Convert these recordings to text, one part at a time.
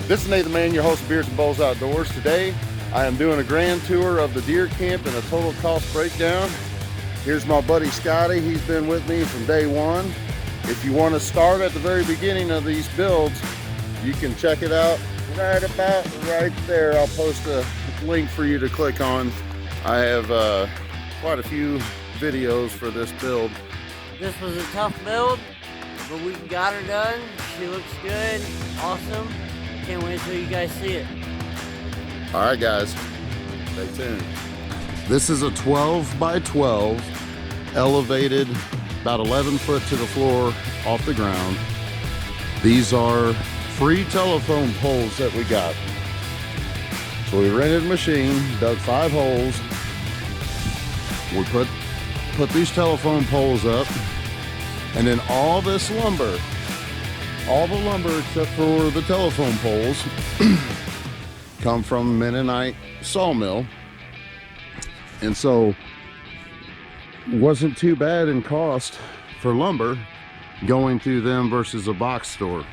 This is Nathan Man, your host of Beards and Bowls Outdoors. Today, I am doing a grand tour of the deer camp and a total cost breakdown. Here's my buddy Scotty. He's been with me from day one. If you want to start at the very beginning of these builds, you can check it out right about right there. I'll post a link for you to click on. I have quite a few videos for this build. This was a tough build, but we got her done. She looks good, awesome. Can't wait till you guys see it. All right, guys, stay tuned. This is a 12 by 12, elevated about 11 foot to the floor off the ground. These are free telephone poles that we got. So we rented a machine, dug 5 holes. We put these telephone poles up, and then all this lumber, all the lumber except for the telephone poles, come from Mennonite sawmill. And so wasn't too bad in cost for lumber going through them versus a box store.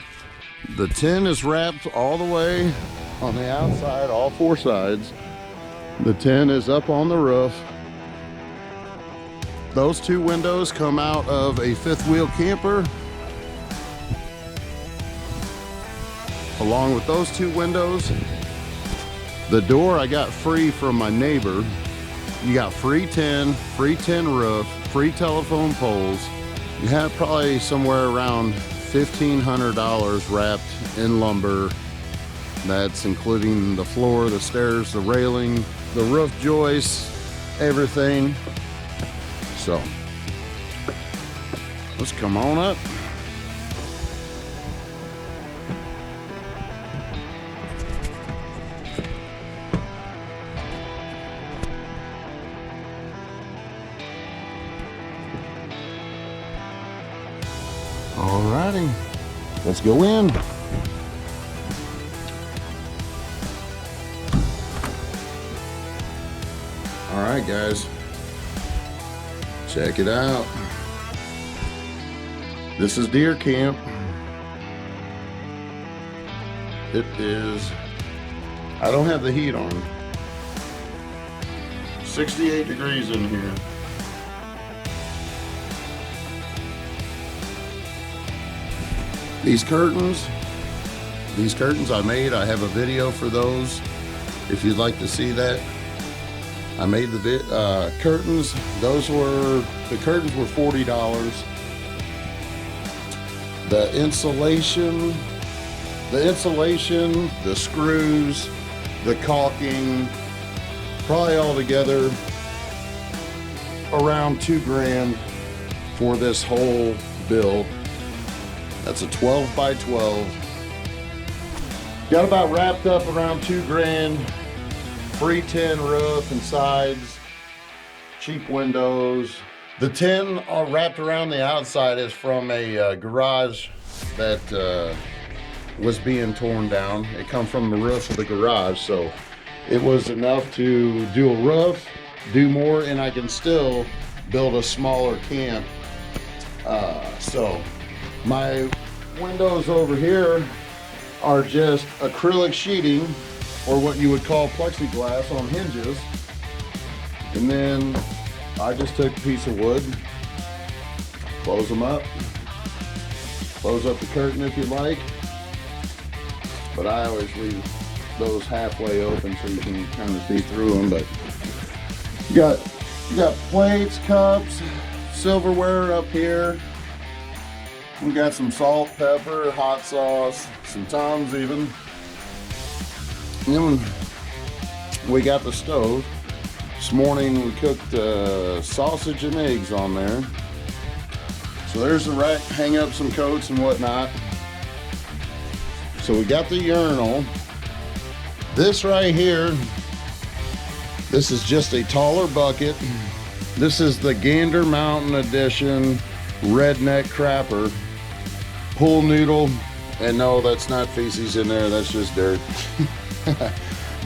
The tin is wrapped all the way on the outside, all 4 sides. The tin is up on the roof. Those 2 windows come out of a 5th wheel camper. Along with those 2 windows, the door I got free from my neighbor. You got free tin roof, free telephone poles. You have probably somewhere around $1,500 wrapped in lumber. That's including the floor, the stairs, the railing, the roof joists, everything. So let's come on up. Alrighty, let's go in. All right, guys, check it out. This is deer camp. It is, I don't have the heat on, 68 degrees in here. These curtains I made. I have a video for those if you'd like to see that. I made the curtains. The curtains were $40. The insulation, the screws, the caulking, probably all together around $2 grand for this whole build. That's a 12 by 12. Got about wrapped up around $2 grand. Free tin roof and sides. Cheap windows. The tin all wrapped around the outside is from a garage that was being torn down. It come from the roof of the garage, so it was enough to do a roof, do more, and I can still build a smaller camp. So my windows over here are just acrylic sheeting, or what you would call plexiglass on hinges. And then I just took a piece of wood, close them up, close up the curtain if you like. But I always leave those halfway open so you can kind of see through them. But you got plates, cups, silverware up here. We got some salt, pepper, hot sauce, some Tums even. And then we got the stove. This morning we cooked sausage and eggs on there. So there's the rack, hang up some coats and whatnot. So we got the urinal. This right here, this is just a taller bucket. This is the Gander Mountain Edition Redneck Crapper. Pool noodle, and no, that's not feces in there, that's just dirt.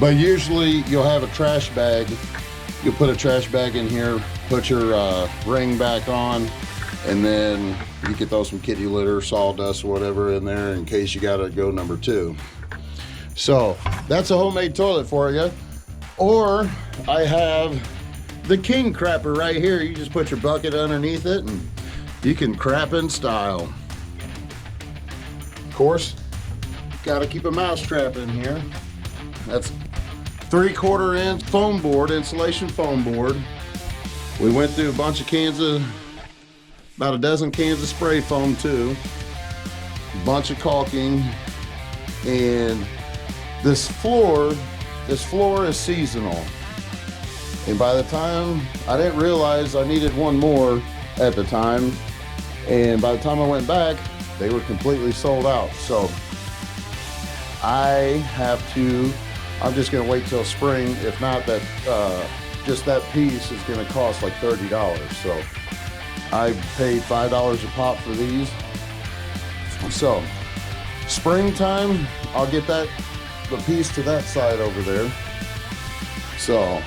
But usually you'll have a trash bag. You'll put a trash bag in here, put your ring back on, and then you can throw some kitty litter, sawdust, or whatever in there in case you gotta go number 2. So that's a homemade toilet for you. Or I have the king crapper right here. You just put your bucket underneath it and you can crap in style. Of course, gotta keep a mouse trap in here. That's 3/4 inch foam board, insulation foam board. We went through a bunch of cans of, about a dozen cans of spray foam too. A bunch of caulking. And this floor is seasonal. And by the time, I didn't realize I needed one more at the time. And by the time I went back, they were completely sold out. So I'm just gonna wait till spring. If not, that just that piece is gonna cost like $30. So I paid $5 a pop for these. So springtime, I'll get the piece to that side over there. So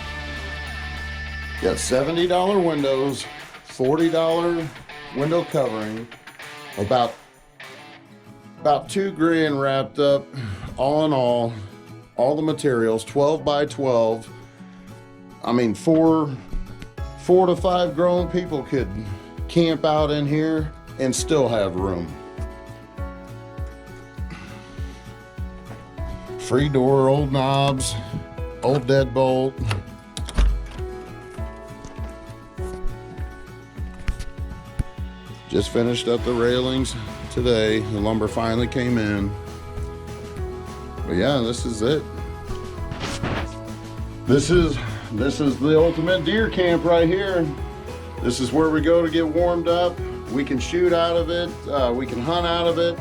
got $70 windows, $40 window covering, about $2,000 wrapped up, all in all the materials, 12 by 12. I mean, 4 to 5 grown people could camp out in here and still have room. Free door, old knobs, old deadbolt. Just finished up the railings today. The lumber finally came in. But yeah, this is it. This is the ultimate deer camp right here. This is where we go to get warmed up. We can shoot out of it, we can hunt out of it.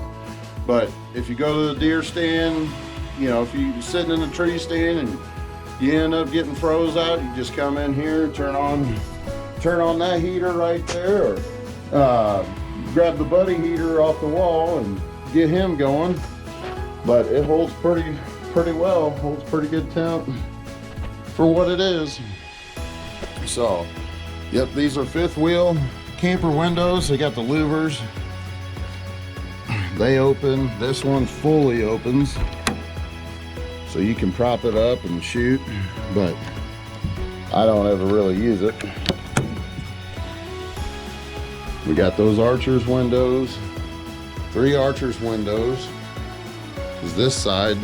But if you go to the deer stand, you know, if you're sitting in a tree stand and you end up getting froze out, you just come in here, turn on that heater right there, or grab the buddy heater off the wall and get him going. But it holds pretty well, holds pretty good temp for what it is. So, yep, these are 5th wheel camper windows. They got the louvers. They open. This one fully opens, so you can prop it up and shoot, but I don't ever really use it. We got those Archer's windows, 3 Archer's windows. Is this side.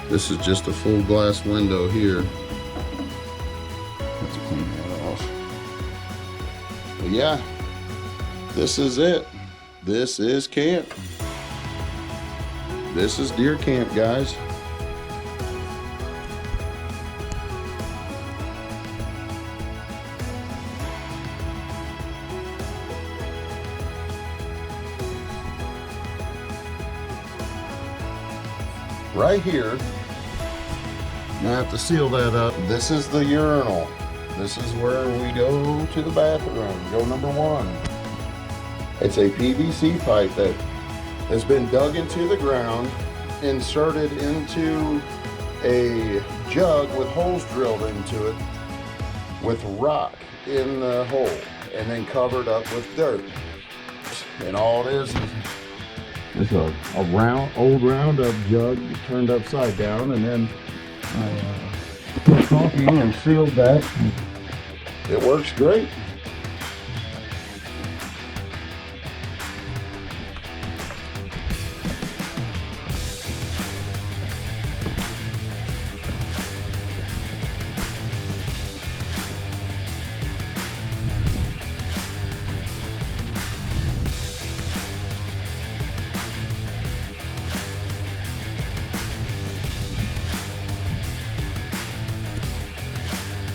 This is just a full glass window here. Let's clean that off. But yeah, this is it. This is camp. This is deer camp, guys. Right here, I have to seal that up. This is the urinal. This is where we go to the bathroom. Go number 1. It's a PVC pipe that has been dug into the ground, inserted into a jug with holes drilled into it, with rock in the hole, and then covered up with dirt. And all it is it's a old Roundup jug turned upside down, and then I put caulking and sealed that. It works great.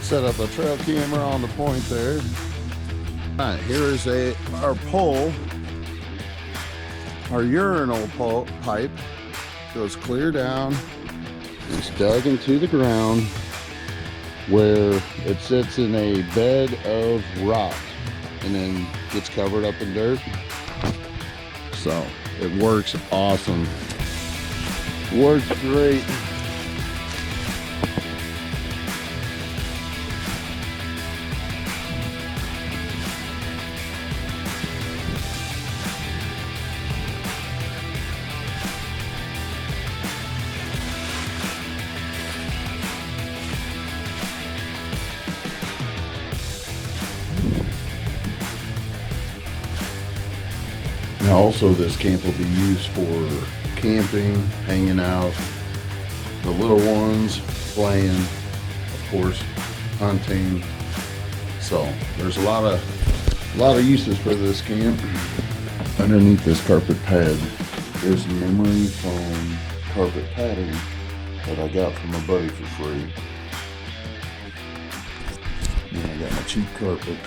Set up a trail camera on the point there. All right, here is our pole. Our urinal pipe goes clear down. It's dug into the ground where it sits in a bed of rock and then gets covered up in dirt. So it works awesome. Works great. Also, this camp will be used for camping, hanging out, the little ones playing, of course, hunting. So there's a lot of uses for this camp. Underneath this carpet pad, there's memory foam carpet padding that I got from a buddy for free. And I got my cheap carpet.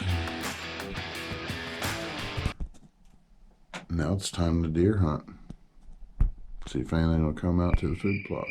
Now it's time to deer hunt. See if anything will come out to the food plot.